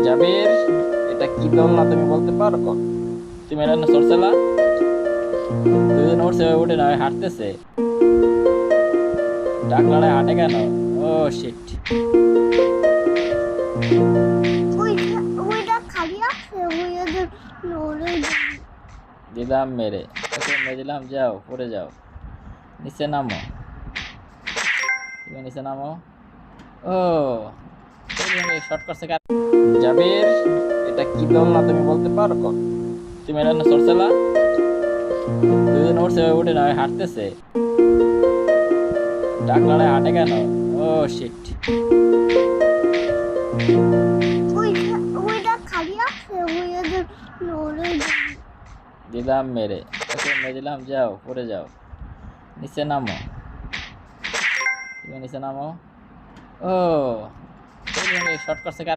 জাবির, এটা কি দোলনা তুমি বলতে পারো? তুমি এটা না সরছেলা, দুদিন উঠছে উঠে না হাঁটতেছে, টাকলাটায় হাঁটে কেন? ও শিট, ওইটা খালি আছে ওইটা নড়ে দিলাম মেরে, ওকে মেরে দিলাম। যাও পড়ে যাও, নিচে নামো, তুমি নিচে নামো। ও শর্ট করছে জাবির, এটা কি দোলনা তুমি বলতে পারো? তুমি এটা না সরছেলা, দুদিন উঠছে উঠে না হাঁটতেছে, টাকলাটায় হাঁটে কেন? ও শিট, ওইটা খালি আছে ওইটা নড়ে দিলাম মেরে, ওকে মেরে দিলাম। যাও পড়ে যাও, নিচে নামো, তুমি নিচে নামো। ও শর্ট করছে